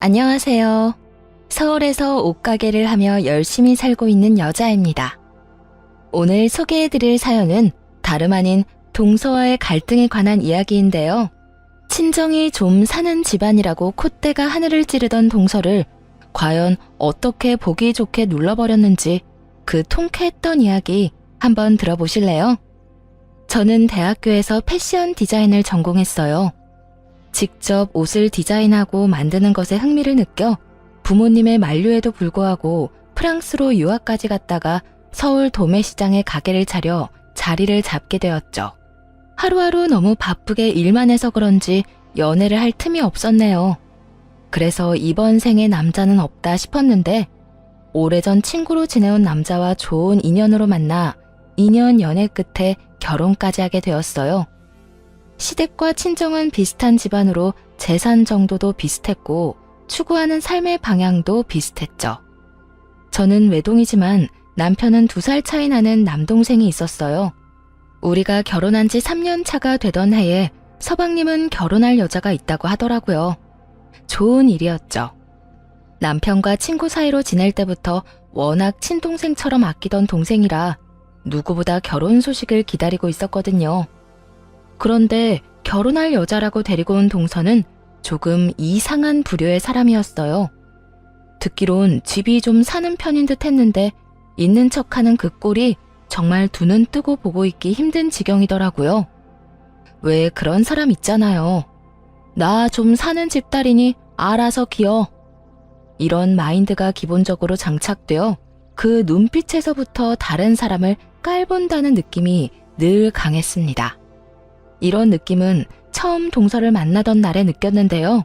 안녕하세요. 서울에서 옷가게를 하며 열심히 살고 있는 여자입니다. 오늘 소개해드릴 사연은 다름 아닌 동서와의 갈등에 관한 이야기인데요. 친정이 좀 사는 집안이라고 콧대가 하늘을 찌르던 동서를 과연 어떻게 보기 좋게 눌러버렸는지 그 통쾌했던 이야기 한번 들어보실래요? 저는 대학교에서 패션 디자인을 전공했어요. 직접 옷을 디자인하고 만드는 것에 흥미를 느껴 부모님의 만류에도 불구하고 프랑스로 유학까지 갔다가 서울 도매시장에 가게를 차려 자리를 잡게 되었죠. 하루하루 너무 바쁘게 일만 해서 그런지 연애를 할 틈이 없었네요. 그래서 이번 생에 남자는 없다 싶었는데 오래전 친구로 지내온 남자와 좋은 인연으로 만나 2년 연애 끝에 결혼까지 하게 되었어요. 시댁과 친정은 비슷한 집안으로 재산 정도도 비슷했고 추구하는 삶의 방향도 비슷했죠. 저는 외동이지만 남편은 2살 차이 나는 남동생이 있었어요. 우리가 결혼한 지 3년 차가 되던 해에 서방님은 결혼할 여자가 있다고 하더라고요. 좋은 일이었죠. 남편과 친구 사이로 지낼 때부터 워낙 친동생처럼 아끼던 동생이라 누구보다 결혼 소식을 기다리고 있었거든요. 그런데 결혼할 여자라고 데리고 온 동서는 조금 이상한 부류의 사람이었어요. 듣기론 집이 좀 사는 편인 듯 했는데 있는 척하는 그 꼴이 정말 두 눈 뜨고 보고 있기 힘든 지경이더라고요. 왜 그런 사람 있잖아요. 나 좀 사는 집딸이니 알아서 기어. 이런 마인드가 기본적으로 장착되어 그 눈빛에서부터 다른 사람을 깔본다는 느낌이 늘 강했습니다. 이런 느낌은 처음 동서를 만나던 날에 느꼈는데요.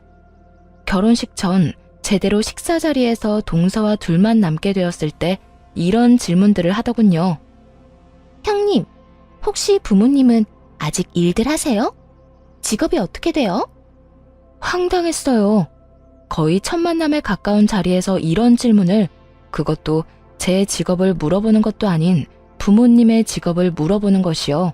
결혼식 전 제대로 식사 자리에서 동서와 둘만 남게 되었을 때 이런 질문들을 하더군요. 형님, 혹시 부모님은 아직 일들 하세요? 직업이 어떻게 돼요? 황당했어요. 거의 첫 만남에 가까운 자리에서 이런 질문을, 그것도 제 직업을 물어보는 것도 아닌 부모님의 직업을 물어보는 것이요.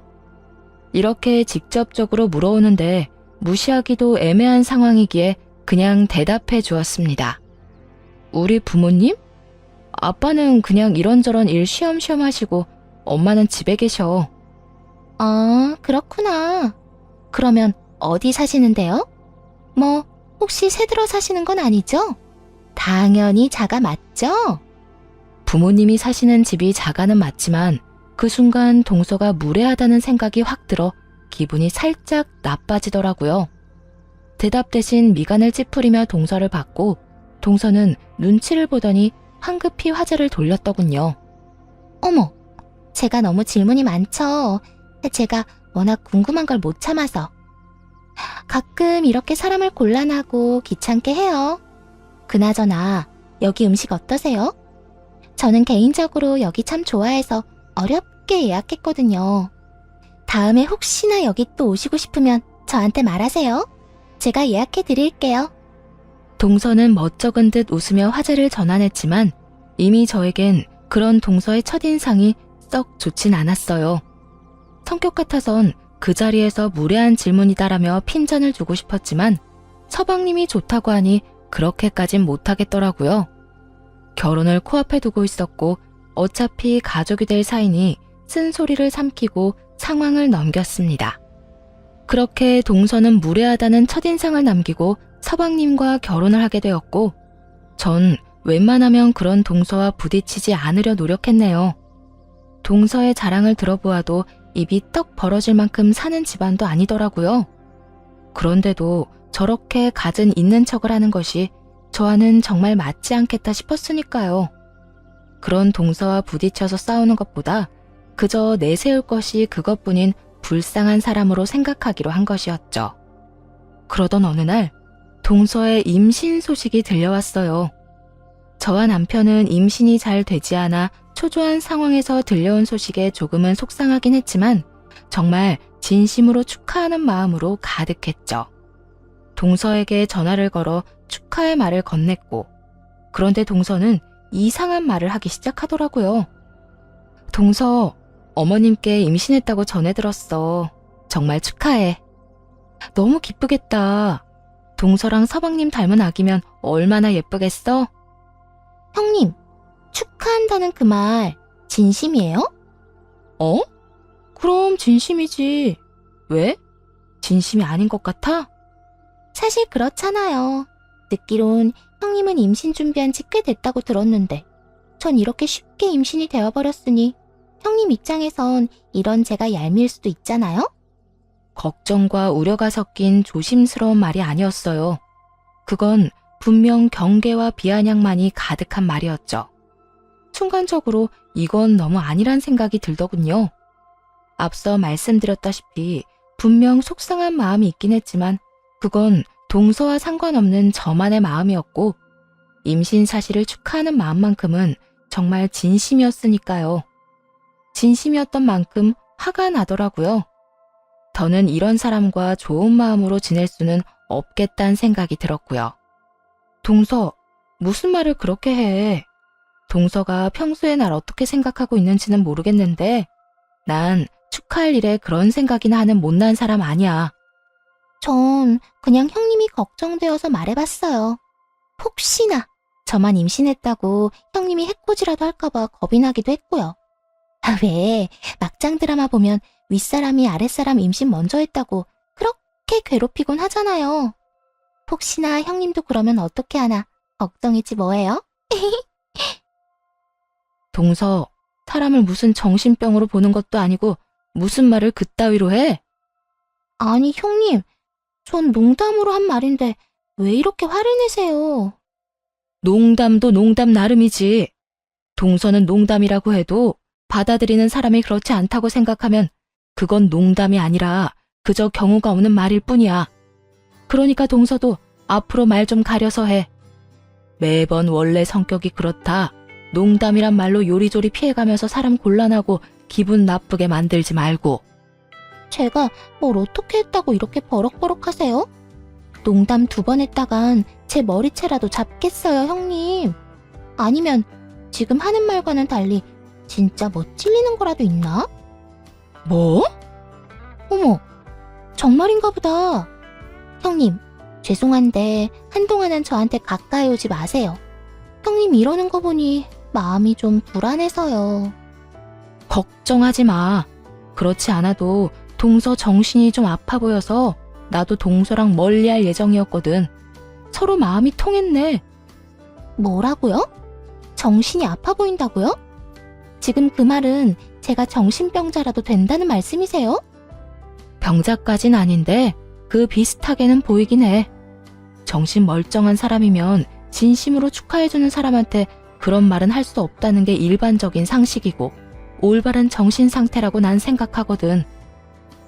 이렇게 직접적으로 물어오는데 무시하기도 애매한 상황이기에 그냥 대답해 주었습니다. 우리 부모님? 아빠는 그냥 이런저런 일 쉬엄쉬엄 하시고 엄마는 집에 계셔. 아, 그렇구나. 그러면 어디 사시는데요? 뭐 혹시 새들어 사시는 건 아니죠? 당연히 자가 맞죠? 부모님이 사시는 집이 자가는 맞지만 그 순간 동서가 무례하다는 생각이 확 들어 기분이 살짝 나빠지더라고요. 대답 대신 미간을 찌푸리며 동서를 봤고 동서는 눈치를 보더니 황급히 화제를 돌렸더군요. 어머, 제가 너무 질문이 많죠. 제가 워낙 궁금한 걸 못 참아서. 가끔 이렇게 사람을 곤란하고 귀찮게 해요. 그나저나 여기 음식 어떠세요? 저는 개인적으로 여기 참 좋아해서 어렵게 예약했거든요. 다음에 혹시나 여기 또 오시고 싶으면 저한테 말하세요. 제가 예약해 드릴게요. 동서는 멋쩍은 듯 웃으며 화제를 전환했지만 이미 저에겐 그런 동서의 첫인상이 썩 좋진 않았어요. 성격 같아선 그 자리에서 무례한 질문이다라며 핀잔을 주고 싶었지만 서방님이 좋다고 하니 그렇게까진 못하겠더라고요. 결혼을 코앞에 두고 있었고 어차피 가족이 될 사이니 쓴소리를 삼키고 상황을 넘겼습니다. 그렇게 동서는 무례하다는 첫인상을 남기고 서방님과 결혼을 하게 되었고 전 웬만하면 그런 동서와 부딪히지 않으려 노력했네요. 동서의 자랑을 들어보아도 입이 떡 벌어질 만큼 사는 집안도 아니더라고요. 그런데도 저렇게 갖은 있는 척을 하는 것이 저와는 정말 맞지 않겠다 싶었으니까요. 그런 동서와 부딪혀서 싸우는 것보다 그저 내세울 것이 그것뿐인 불쌍한 사람으로 생각하기로 한 것이었죠. 그러던 어느 날 동서의 임신 소식이 들려왔어요. 저와 남편은 임신이 잘 되지 않아 초조한 상황에서 들려온 소식에 조금은 속상하긴 했지만 정말 진심으로 축하하는 마음으로 가득했죠. 동서에게 전화를 걸어 축하의 말을 건넸고 그런데 동서는 이상한 말을 하기 시작하더라고요. 동서, 어머님께 임신했다고 전해 들었어. 정말 축하해. 너무 기쁘겠다. 동서랑 서방님 닮은 아기면 얼마나 예쁘겠어? 형님, 축하한다는 그 말 진심이에요? 어? 그럼 진심이지. 왜? 진심이 아닌 것 같아? 사실 그렇잖아요. 듣기론 형님은 임신 준비한 지 꽤 됐다고 들었는데 전 이렇게 쉽게 임신이 되어버렸으니 형님 입장에선 이런 제가 얄미울 수도 있잖아요? 걱정과 우려가 섞인 조심스러운 말이 아니었어요. 그건 분명 경계와 비아냥만이 가득한 말이었죠. 순간적으로 이건 너무 아니란 생각이 들더군요. 앞서 말씀드렸다시피 분명 속상한 마음이 있긴 했지만 그건 동서와 상관없는 저만의 마음이었고 임신 사실을 축하하는 마음만큼은 정말 진심이었으니까요. 진심이었던 만큼 화가 나더라고요. 더는 이런 사람과 좋은 마음으로 지낼 수는 없겠다는 생각이 들었고요. 동서, 무슨 말을 그렇게 해? 동서가 평소에 날 어떻게 생각하고 있는지는 모르겠는데 난 축하할 일에 그런 생각이나 하는 못난 사람 아니야. 전 그냥 형님이 걱정되어서 말해봤어요. 혹시나 저만 임신했다고 형님이 해코지라도 할까봐 겁이 나기도 했고요. 아, 왜 막장 드라마 보면 윗사람이 아랫사람 임신 먼저 했다고 그렇게 괴롭히곤 하잖아요. 혹시나 형님도 그러면 어떻게 하나 걱정이지 뭐예요? 동서, 사람을 무슨 정신병으로 보는 것도 아니고 무슨 말을 그따위로 해? 아니 형님, 전 농담으로 한 말인데 왜 이렇게 화를 내세요? 농담도 농담 나름이지. 동서는 농담이라고 해도 받아들이는 사람이 그렇지 않다고 생각하면 그건 농담이 아니라 그저 경우가 없는 말일 뿐이야. 그러니까 동서도 앞으로 말 좀 가려서 해. 매번 원래 성격이 그렇다. 농담이란 말로 요리조리 피해가면서 사람 곤란하고 기분 나쁘게 만들지 말고. 제가 뭘 어떻게 했다고 이렇게 버럭버럭 하세요? 농담 2번 했다간 제 머리채라도 잡겠어요, 형님. 아니면 지금 하는 말과는 달리 진짜 뭐 찔리는 거라도 있나? 뭐? 어머, 정말인가 보다. 형님, 죄송한데 한동안은 저한테 가까이 오지 마세요. 형님 이러는 거 보니 마음이 좀 불안해서요. 걱정하지 마. 그렇지 않아도 동서 정신이 좀 아파 보여서 나도 동서랑 멀리할 예정이었거든. 서로 마음이 통했네. 뭐라고요? 정신이 아파 보인다고요? 지금 그 말은 제가 정신병자라도 된다는 말씀이세요? 병자까진 아닌데 그 비슷하게는 보이긴 해. 정신 멀쩡한 사람이면 진심으로 축하해주는 사람한테 그런 말은 할 수 없다는 게 일반적인 상식이고 올바른 정신 상태라고 난 생각하거든.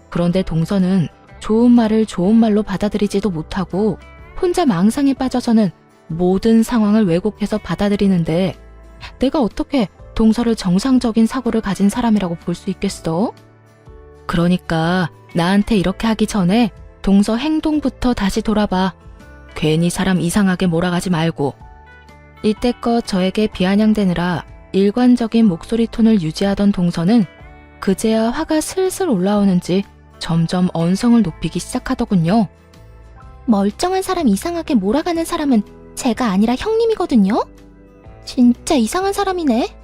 그런데 동서는 좋은 말을 좋은 말로 받아들이지도 못하고 혼자 망상에 빠져서는 모든 상황을 왜곡해서 받아들이는데 내가 어떻게 동서를 정상적인 사고를 가진 사람이라고 볼 수 있겠어? 그러니까 나한테 이렇게 하기 전에 동서 행동부터 다시 돌아봐. 괜히 사람 이상하게 몰아가지 말고. 이때껏 저에게 비아냥대느라 일관적인 목소리 톤을 유지하던 동서는 그제야 화가 슬슬 올라오는지 점점 언성을 높이기 시작하더군요. 멀쩡한 사람 이상하게 몰아가는 사람은 제가 아니라 형님이거든요? 진짜 이상한 사람이네.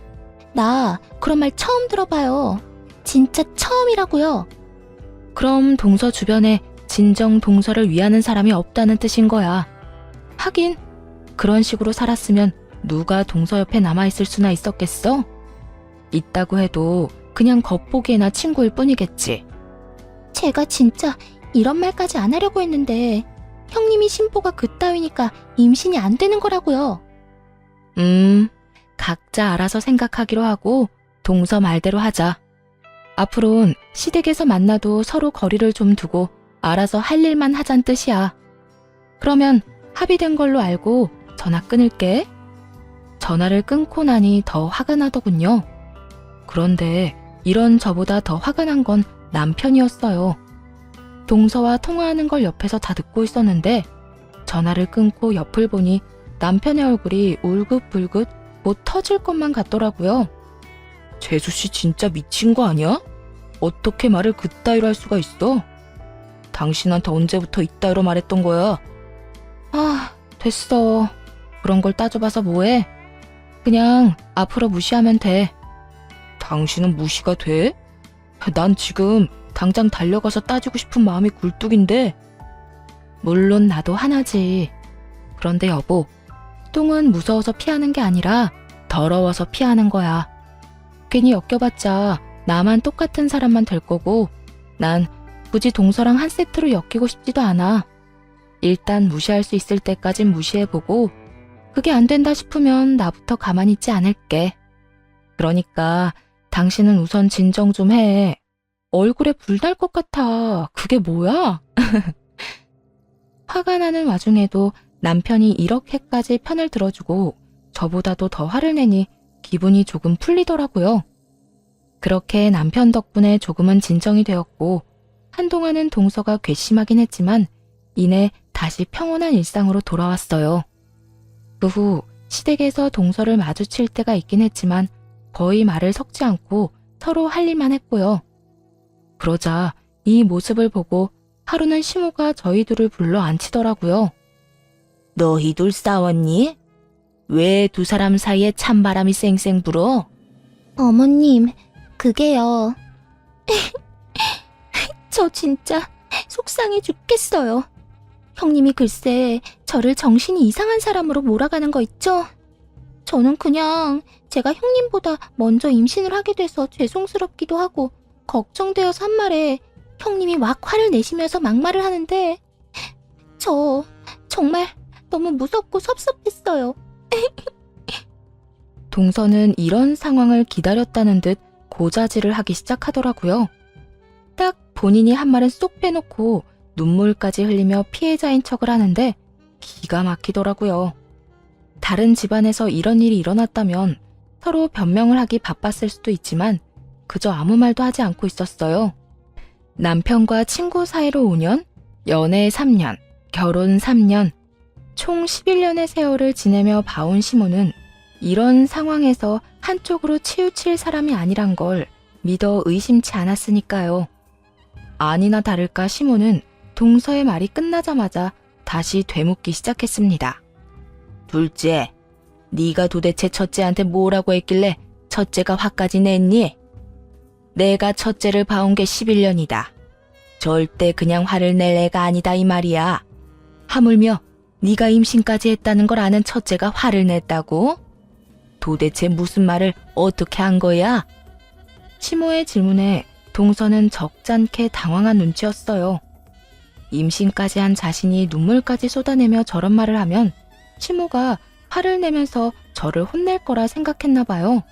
나 그런 말 처음 들어봐요. 진짜 처음이라고요. 그럼 동서 주변에 진정 동서를 위하는 사람이 없다는 뜻인 거야. 하긴 그런 식으로 살았으면 누가 동서 옆에 남아있을 수나 있었겠어? 있다고 해도 그냥 겉보기에나 친구일 뿐이겠지. 제가 진짜 이런 말까지 안 하려고 했는데 형님이 심보가 그따위니까 임신이 안 되는 거라고요. 각자 알아서 생각하기로 하고 동서 말대로 하자. 앞으로는 시댁에서 만나도 서로 거리를 좀 두고 알아서 할 일만 하잔 뜻이야. 그러면 합의된 걸로 알고 전화 끊을게. 전화를 끊고 나니 더 화가 나더군요. 그런데 이런 저보다 더 화가 난 건 남편이었어요. 동서와 통화하는 걸 옆에서 다 듣고 있었는데 전화를 끊고 옆을 보니 남편의 얼굴이 울긋불긋 곧 터질 것만 같더라고요. 재수씨 진짜 미친 거 아니야? 어떻게 말을 그따위로 할 수가 있어? 당신한테 언제부터 이따위로 말했던 거야? 아, 됐어. 그런 걸 따져봐서 뭐해? 그냥 앞으로 무시하면 돼. 당신은 무시가 돼? 난 지금 당장 달려가서 따지고 싶은 마음이 굴뚝인데. 물론 나도 하나지. 그런데 여보, 똥은 무서워서 피하는 게 아니라 더러워서 피하는 거야. 괜히 엮여봤자 나만 똑같은 사람만 될 거고 난 굳이 동서랑 한 세트로 엮이고 싶지도 않아. 일단 무시할 수 있을 때까진 무시해보고 그게 안 된다 싶으면 나부터 가만히 있지 않을게. 그러니까 당신은 우선 진정 좀 해. 얼굴에 불 날 것 같아. 그게 뭐야? 화가 나는 와중에도 남편이 이렇게까지 편을 들어주고 저보다도 더 화를 내니 기분이 조금 풀리더라고요. 그렇게 남편 덕분에 조금은 진정이 되었고 한동안은 동서가 괘씸하긴 했지만 이내 다시 평온한 일상으로 돌아왔어요. 그 후 시댁에서 동서를 마주칠 때가 있긴 했지만 거의 말을 섞지 않고 서로 할 일만 했고요. 그러자 이 모습을 보고 하루는 시모가 저희 둘을 불러 앉히더라고요. 너희들 싸웠니? 왜 두 사람 사이에 찬바람이 쌩쌩 불어? 어머님, 그게요. 저 진짜 속상해 죽겠어요. 형님이 글쎄 저를 정신이 이상한 사람으로 몰아가는 거 있죠? 저는 그냥 제가 형님보다 먼저 임신을 하게 돼서 죄송스럽기도 하고 걱정되어서 한 말에 형님이 막 화를 내시면서 막말을 하는데 저 정말 너무 무섭고 섭섭했어요. 동서는 이런 상황을 기다렸다는 듯 고자질을 하기 시작하더라고요. 딱 본인이 한 말은 쏙 빼놓고 눈물까지 흘리며 피해자인 척을 하는데 기가 막히더라고요. 다른 집안에서 이런 일이 일어났다면 서로 변명을 하기 바빴을 수도 있지만 그저 아무 말도 하지 않고 있었어요. 남편과 친구 사이로 5년, 연애 3년, 결혼 3년, 총 11년의 세월을 지내며 봐온 시모는 이런 상황에서 한쪽으로 치우칠 사람이 아니란 걸 믿어 의심치 않았으니까요. 아니나 다를까 시모는 동서의 말이 끝나자마자 다시 되묻기 시작했습니다. 둘째, 네가 도대체 첫째한테 뭐라고 했길래 첫째가 화까지 냈니? 내가 첫째를 봐온 게 11년이다. 절대 그냥 화를 낼 애가 아니다 이 말이야. 하물며 네가 임신까지 했다는 걸 아는 첫째가 화를 냈다고? 도대체 무슨 말을 어떻게 한 거야? 시모의 질문에 동서는 적잖게 당황한 눈치였어요. 임신까지 한 자신이 눈물까지 쏟아내며 저런 말을 하면 시모가 화를 내면서 저를 혼낼 거라 생각했나 봐요.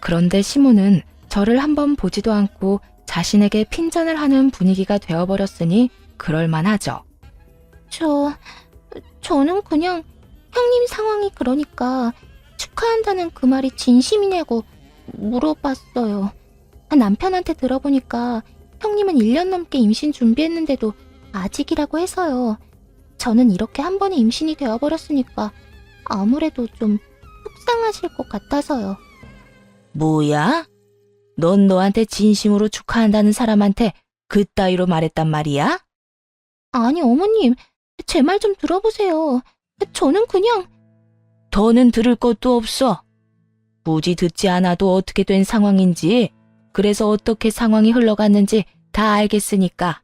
그런데 시모는 저를 한번 보지도 않고 자신에게 핀잔을 하는 분위기가 되어버렸으니 그럴만하죠. 저는 그냥 형님 상황이 그러니까 축하한다는 그 말이 진심이냐고 물어봤어요. 남편한테 들어보니까 형님은 1년 넘게 임신 준비했는데도 아직이라고 해서요. 저는 이렇게 한 번에 임신이 되어버렸으니까 아무래도 좀 속상하실 것 같아서요. 뭐야? 넌 너한테 진심으로 축하한다는 사람한테 그따위로 말했단 말이야? 아니 어머님, 제 말 좀 들어보세요. 저는 그냥... 더는 들을 것도 없어. 굳이 듣지 않아도 어떻게 된 상황인지, 그래서 어떻게 상황이 흘러갔는지 다 알겠으니까.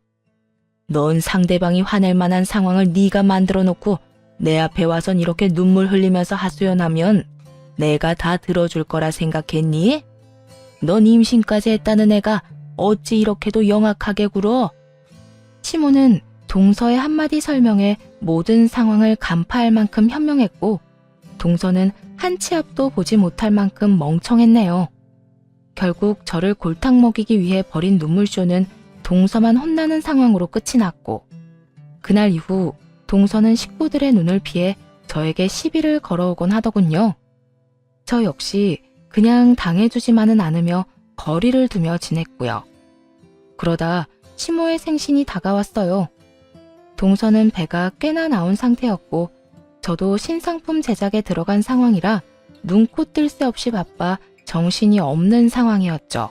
넌 상대방이 화낼 만한 상황을 네가 만들어 놓고 내 앞에 와선 이렇게 눈물 흘리면서 하소연하면 내가 다 들어줄 거라 생각했니? 넌 임신까지 했다는 애가 어찌 이렇게도 영악하게 굴어? 시모는 동서의 한마디 설명에 모든 상황을 간파할 만큼 현명했고 동서는 한 치 앞도 보지 못할 만큼 멍청했네요. 결국 저를 골탕 먹이기 위해 벌인 눈물쇼는 동서만 혼나는 상황으로 끝이 났고 그날 이후 동서는 식구들의 눈을 피해 저에게 시비를 걸어오곤 하더군요. 저 역시 그냥 당해주지만은 않으며 거리를 두며 지냈고요. 그러다 시모의 생신이 다가왔어요. 동서는 배가 꽤나 나온 상태였고 저도 신상품 제작에 들어간 상황이라 눈코 뜰 새 없이 바빠 정신이 없는 상황이었죠.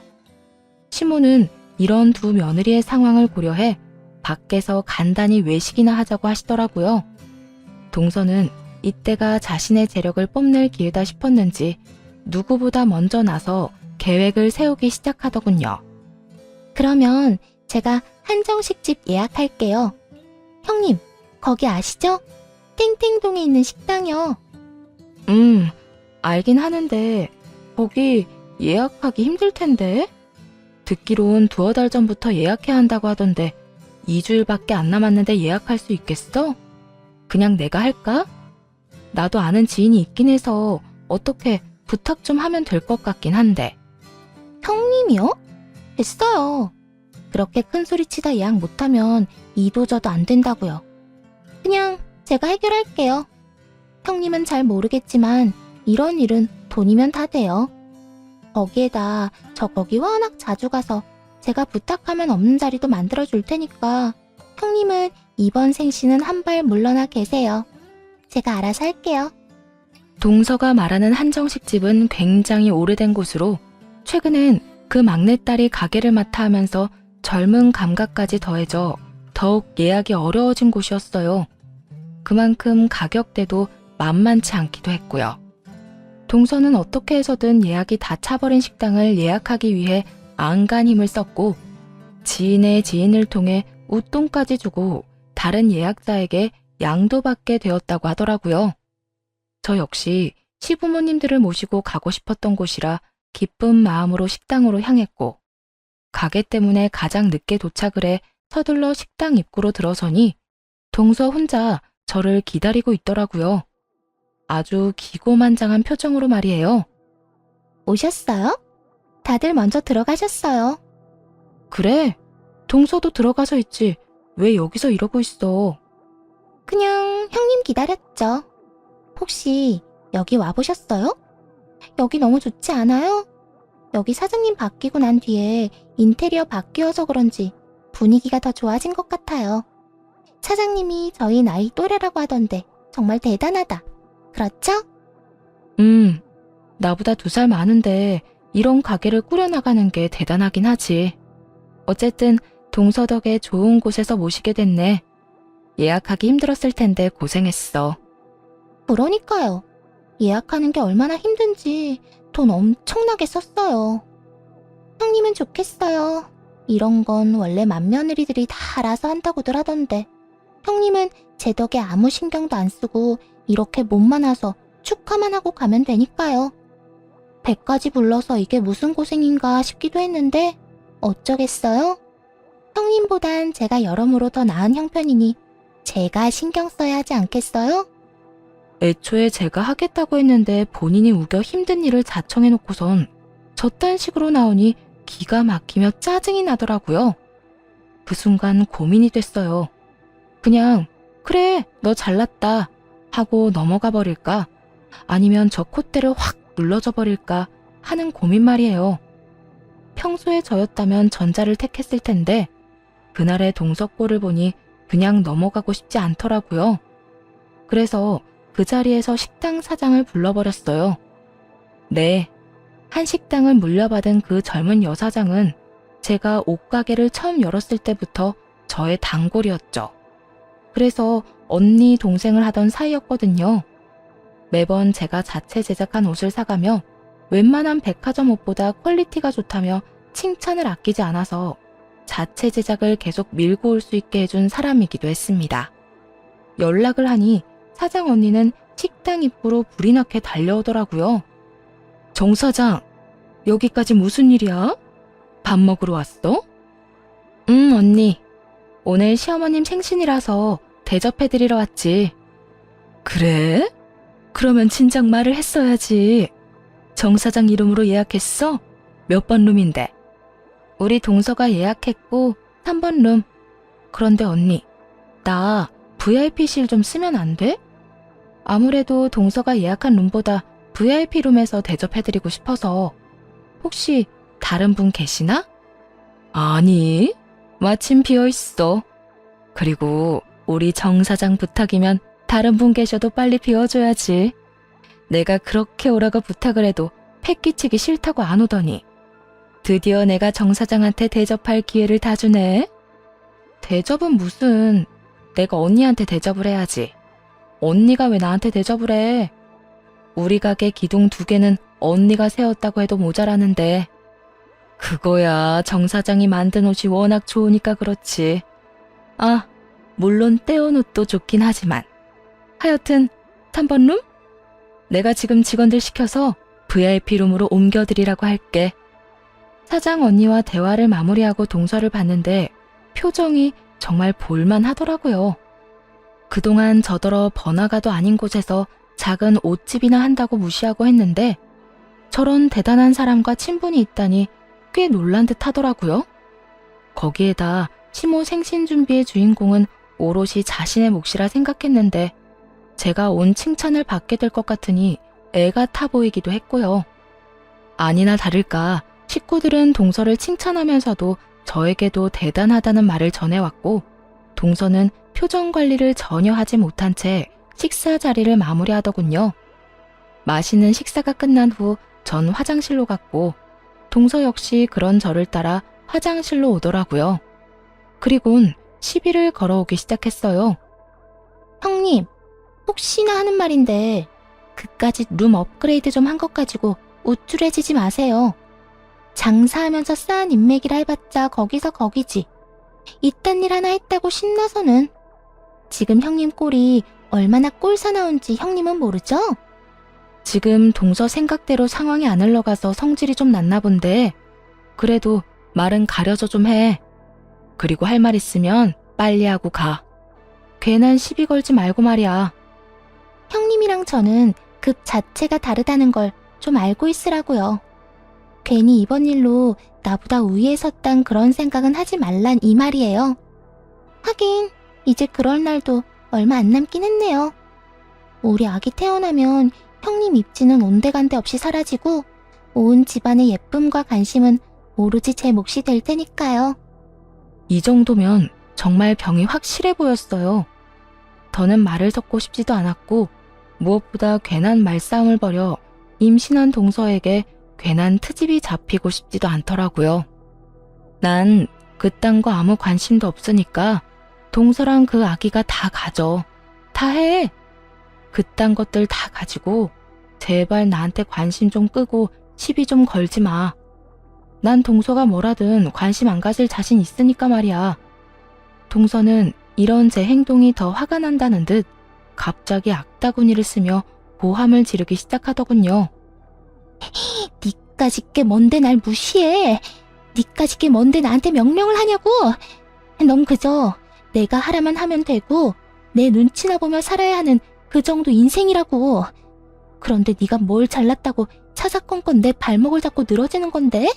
시모는 이런 두 며느리의 상황을 고려해 밖에서 간단히 외식이나 하자고 하시더라고요. 동서는 이때가 자신의 재력을 뽐낼 기회다 싶었는지 누구보다 먼저 나서 계획을 세우기 시작하더군요. 그러면 제가 한정식집 예약할게요. 형님, 거기 아시죠? 땡땡동에 있는 식당이요. 알긴 하는데 거기 예약하기 힘들 텐데? 듣기론 2-3달 전부터 예약해야 한다고 하던데 2주일밖에 안 남았는데 예약할 수 있겠어? 그냥 내가 할까? 나도 아는 지인이 있긴 해서 어떻게 부탁 좀 하면 될 것 같긴 한데. 형님이요? 됐어요. 그렇게 큰 소리 치다 예약 못하면 이도저도 안 된다고요. 그냥 제가 해결할게요. 형님은 잘 모르겠지만 이런 일은 돈이면 다 돼요. 거기에다 저 거기 워낙 자주 가서 제가 부탁하면 없는 자리도 만들어줄 테니까 형님은 이번 생시는 한 발 물러나 계세요. 제가 알아서 할게요. 동서가 말하는 한정식집은 굉장히 오래된 곳으로 최근엔 그 막내딸이 가게를 맡아 하면서 젊은 감각까지 더해져 더욱 예약이 어려워진 곳이었어요. 그만큼 가격대도 만만치 않기도 했고요. 동서는 어떻게 해서든 예약이 다 차버린 식당을 예약하기 위해 안간 힘을 썼고 지인의 지인을 통해 웃돈까지 주고 다른 예약자에게 양도받게 되었다고 하더라고요. 저 역시 시부모님들을 모시고 가고 싶었던 곳이라 기쁜 마음으로 식당으로 향했고 가게 때문에 가장 늦게 도착을 해 서둘러 식당 입구로 들어서니 동서 혼자 저를 기다리고 있더라고요. 아주 기고만장한 표정으로 말이에요. 오셨어요? 다들 먼저 들어가셨어요. 그래? 동서도 들어가서 있지. 왜 여기서 이러고 있어? 그냥 형님 기다렸죠. 혹시 여기 와보셨어요? 여기 너무 좋지 않아요? 여기 사장님 바뀌고 난 뒤에 인테리어 바뀌어서 그런지 분위기가 더 좋아진 것 같아요. 사장님이 저희 나이 또래라고 하던데 정말 대단하다. 그렇죠? 나보다 2살 많은데 이런 가게를 꾸려나가는 게 대단하긴 하지. 어쨌든 동서 덕에 좋은 곳에서 모시게 됐네. 예약하기 힘들었을 텐데 고생했어. 그러니까요. 예약하는 게 얼마나 힘든지 돈 엄청나게 썼어요. 형님은 좋겠어요. 이런 건 원래 맏며느리들이 다 알아서 한다고들 하던데 형님은 제 덕에 아무 신경도 안 쓰고 이렇게 몸만 와서 축하만 하고 가면 되니까요. 배까지 불러서 이게 무슨 고생인가 싶기도 했는데 어쩌겠어요? 형님보단 제가 여러모로 더 나은 형편이니 제가 신경 써야 하지 않겠어요? 애초에 제가 하겠다고 했는데 본인이 우겨 힘든 일을 자청해놓고선 저딴 식으로 나오니 기가 막히며 짜증이 나더라고요. 그 순간 고민이 됐어요. 그냥 그래 너 잘났다 하고 넘어가 버릴까 아니면 저 콧대를 확 눌러줘 버릴까 하는 고민 말이에요. 평소에 저였다면 전자를 택했을 텐데 그날의 동서꼴을 보니 그냥 넘어가고 싶지 않더라고요. 그래서 그 자리에서 식당 사장을 불러버렸어요. 네, 한 식당을 물려받은 그 젊은 여사장은 제가 옷가게를 처음 열었을 때부터 저의 단골이었죠. 그래서 언니 동생을 하던 사이였거든요. 매번 제가 자체 제작한 옷을 사가며 웬만한 백화점 옷보다 퀄리티가 좋다며 칭찬을 아끼지 않아서 자체 제작을 계속 밀고 올 수 있게 해준 사람이기도 했습니다. 연락을 하니 사장 언니는 식당 입구로 불이 나게 달려오더라고요. 정 사장, 여기까지 무슨 일이야? 밥 먹으러 왔어? 응, 언니. 오늘 시어머님 생신이라서 대접해드리러 왔지. 그래? 그러면 진작 말을 했어야지. 정 사장 이름으로 예약했어? 몇 번 룸인데? 우리 동서가 예약했고 3번 룸. 그런데 언니, 나 VIP실 좀 쓰면 안 돼? 아무래도 동서가 예약한 룸보다 VIP 룸에서 대접해드리고 싶어서. 혹시 다른 분 계시나? 아니, 마침 비어있어. 그리고 우리 정 사장 부탁이면 다른 분 계셔도 빨리 비워줘야지. 내가 그렇게 오라고 부탁을 해도 패기치기 싫다고 안 오더니 드디어 내가 정 사장한테 대접할 기회를 다 주네. 대접은 무슨, 내가 언니한테 대접을 해야지. 언니가 왜 나한테 대접을 해? 우리 가게 기둥 2개는 언니가 세웠다고 해도 모자라는데. 그거야 정 사장이 만든 옷이 워낙 좋으니까 그렇지. 아, 물론 떼온 옷도 좋긴 하지만. 하여튼 3번 룸? 내가 지금 직원들 시켜서 VIP 룸으로 옮겨드리라고 할게. 사장 언니와 대화를 마무리하고 동서를 봤는데 표정이 정말 볼만 하더라고요. 그동안 저더러 번화가도 아닌 곳에서 작은 옷집이나 한다고 무시하고 했는데 저런 대단한 사람과 친분이 있다니 꽤 놀란 듯 하더라고요. 거기에다 시모 생신준비의 주인공은 오롯이 자신의 몫이라 생각했는데 제가 온 칭찬을 받게 될 것 같으니 애가 타 보이기도 했고요. 아니나 다를까 식구들은 동서를 칭찬하면서도 저에게도 대단하다는 말을 전해왔고 동서는 표정 관리를 전혀 하지 못한 채 식사 자리를 마무리하더군요. 맛있는 식사가 끝난 후 전 화장실로 갔고 동서 역시 그런 저를 따라 화장실로 오더라고요. 그리곤 시비를 걸어오기 시작했어요. 형님, 혹시나 하는 말인데 그까짓 룸 업그레이드 좀 한 것 가지고 우쭐해지지 마세요. 장사하면서 쌓은 인맥이라 해봤자 거기서 거기지. 이딴 일 하나 했다고 신나서는. 지금 형님 꼴이 얼마나 꼴사나운지 형님은 모르죠? 지금 동서 생각대로 상황이 안 흘러가서 성질이 좀 났나 본데 그래도 말은 가려져 좀 해. 그리고 할 말 있으면 빨리 하고 가. 괜한 시비 걸지 말고 말이야. 형님이랑 저는 급 자체가 다르다는 걸 좀 알고 있으라고요. 괜히 이번 일로 나보다 우위에 섰단 그런 생각은 하지 말란 이 말이에요. 하긴 이제 그럴 날도 얼마 안 남긴 했네요. 우리 아기 태어나면 형님 입지는 온데간데 없이 사라지고 온 집안의 예쁨과 관심은 오로지 제 몫이 될 테니까요. 이 정도면 정말 병이 확실해 보였어요. 더는 말을 섞고 싶지도 않았고 무엇보다 괜한 말싸움을 벌여 임신한 동서에게 괜한 트집이 잡히고 싶지도 않더라고요. 난 그딴 거 아무 관심도 없으니까 동서랑 그 아기가 다 가져. 다 해. 그딴 것들 다 가지고 제발 나한테 관심 좀 끄고 시비 좀 걸지 마. 난 동서가 뭐라든 관심 안 가질 자신 있으니까 말이야. 동서는 이런 제 행동이 더 화가 난다는 듯 갑자기 악다구니를 쓰며 고함을 지르기 시작하더군요. 니까짓 게 뭔데 날 무시해. 니까짓 게 뭔데 나한테 명령을 하냐고. 넌 그저 내가 하라만 하면 되고 내 눈치나 보며 살아야 하는 그 정도 인생이라고. 그런데 네가 뭘 잘났다고 차사건건 내 발목을 잡고 늘어지는 건데?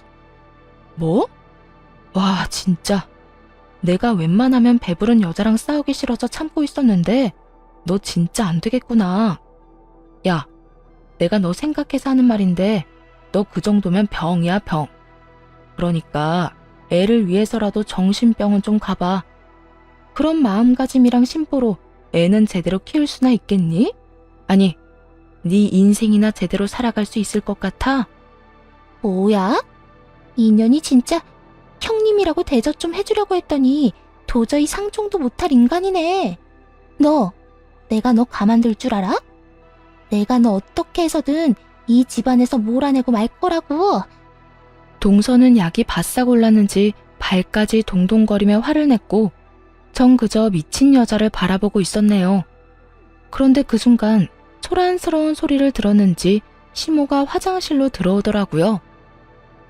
뭐? 와, 진짜. 내가 웬만하면 배부른 여자랑 싸우기 싫어서 참고 있었는데 너 진짜 안 되겠구나. 야, 내가 너 생각해서 하는 말인데 너 그 정도면 병이야, 병. 그러니까 애를 위해서라도 정신병은 좀 가봐. 그런 마음가짐이랑 심보로 애는 제대로 키울 수나 있겠니? 아니, 네 인생이나 제대로 살아갈 수 있을 것 같아? 뭐야? 인연이 진짜 형님이라고 대접 좀 해주려고 했더니 도저히 상종도 못할 인간이네. 내가 너 가만둘 줄 알아? 내가 너 어떻게 해서든 이 집안에서 몰아내고 말 거라고. 동서는 약이 바싹 올랐는지 발까지 동동거리며 화를 냈고 전 그저 미친 여자를 바라보고 있었네요. 그런데 그 순간 소란스러운 소리를 들었는지 시모가 화장실로 들어오더라고요.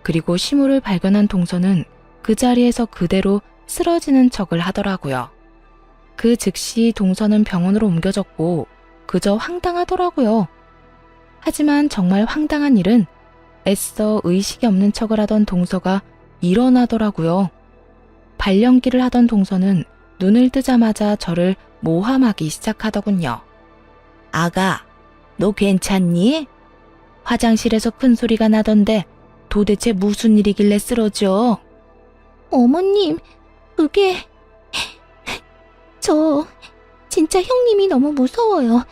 그리고 시모를 발견한 동서는 그 자리에서 그대로 쓰러지는 척을 하더라고요. 그 즉시 동서는 병원으로 옮겨졌고 그저 황당하더라고요. 하지만 정말 황당한 일은 애써 의식이 없는 척을 하던 동서가 일어나더라고요. 발연기를 하던 동서는 눈을 뜨자마자 저를 모함하기 시작하더군요. 아가, 너 괜찮니? 화장실에서 큰 소리가 나던데 도대체 무슨 일이길래 쓰러져? 어머님, 그게... 저 진짜 형님이 너무 무서워요.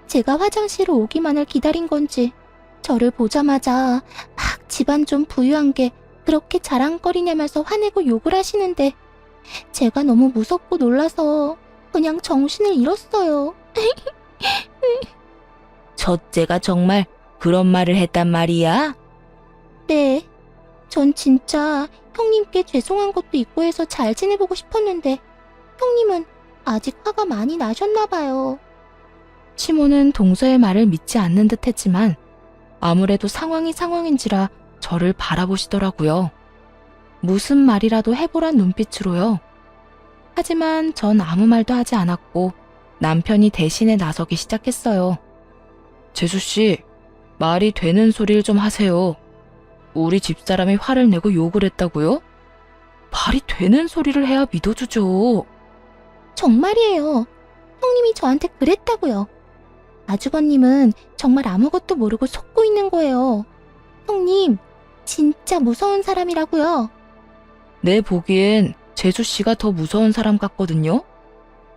제가 화장실을 오기만을 기다린 건지 저를 보자마자 막 집안 좀 부유한 게 그렇게 자랑거리냐면서 화내고 욕을 하시는데 제가 너무 무섭고 놀라서 그냥 정신을 잃었어요. 첫째가 정말 그런 말을 했단 말이야? 네. 전 진짜 형님께 죄송한 것도 있고 해서 잘 지내보고 싶었는데 형님은 아직 화가 많이 나셨나 봐요. 시모는 동서의 말을 믿지 않는 듯 했지만 아무래도 상황이 상황인지라 저를 바라보시더라고요. 무슨 말이라도 해보란 눈빛으로요. 하지만 전 아무 말도 하지 않았고 남편이 대신에 나서기 시작했어요. 재수씨, 말이 되는 소리를 좀 하세요. 우리 집사람이 화를 내고 욕을 했다고요? 말이 되는 소리를 해야 믿어주죠. 정말이에요. 형님이 저한테 그랬다고요. 아주버님은 정말 아무것도 모르고 속고 있는 거예요. 형님, 진짜 무서운 사람이라고요. 내 보기엔 재수씨가 더 무서운 사람 같거든요?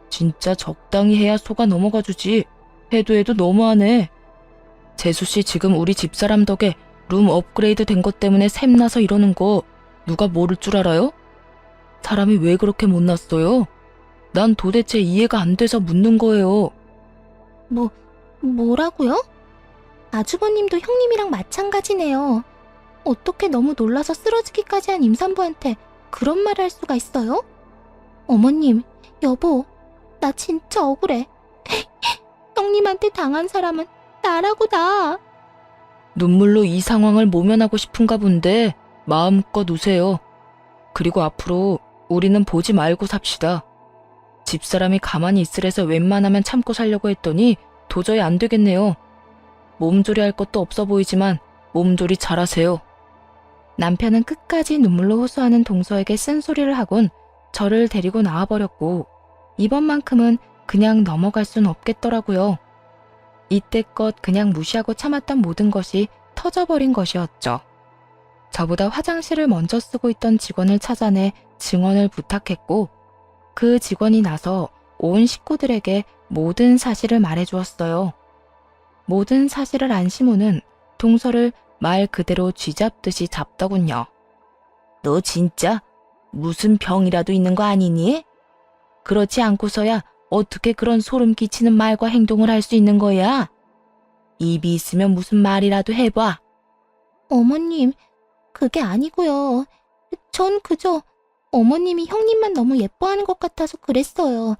진짜 적당히 해야 속아 넘어가 주지. 해도 너무하네. 재수씨 지금 우리 집사람 덕에 룸 업그레이드 된 것 때문에 샘나서 이러는 거 누가 모를 줄 알아요? 사람이 왜 그렇게 못났어요? 난 도대체 이해가 안 돼서 묻는 거예요. 뭐라고요? 아주버님도 형님이랑 마찬가지네요. 어떻게 너무 놀라서 쓰러지기까지 한 임산부한테 그런 말을 할 수가 있어요? 어머님, 여보, 나 진짜 억울해. 형님한테 당한 사람은 나라고 나. 눈물로 이 상황을 모면하고 싶은가 본데 마음껏 우세요. 그리고 앞으로 우리는 보지 말고 삽시다. 집사람이 가만히 있으래서 웬만하면 참고 살려고 했더니 도저히 안 되겠네요. 몸조리 할 것도 없어 보이지만 몸조리 잘하세요. 남편은 끝까지 눈물로 호소하는 동서에게 쓴소리를 하곤 저를 데리고 나와버렸고 이번만큼은 그냥 넘어갈 순 없겠더라고요. 이때껏 그냥 무시하고 참았던 모든 것이 터져버린 것이었죠. 저보다 화장실을 먼저 쓰고 있던 직원을 찾아내 증언을 부탁했고 그 직원이 나서 온 식구들에게 모든 사실을 말해주었어요. 모든 사실을 안 시모는 동서를 말 그대로 쥐잡듯이 잡더군요. 너 진짜 무슨 병이라도 있는 거 아니니? 그렇지 않고서야 어떻게 그런 소름 끼치는 말과 행동을 할 수 있는 거야? 입이 있으면 무슨 말이라도 해봐. 어머님, 그게 아니고요. 전 그저 어머님이 형님만 너무 예뻐하는 것 같아서 그랬어요.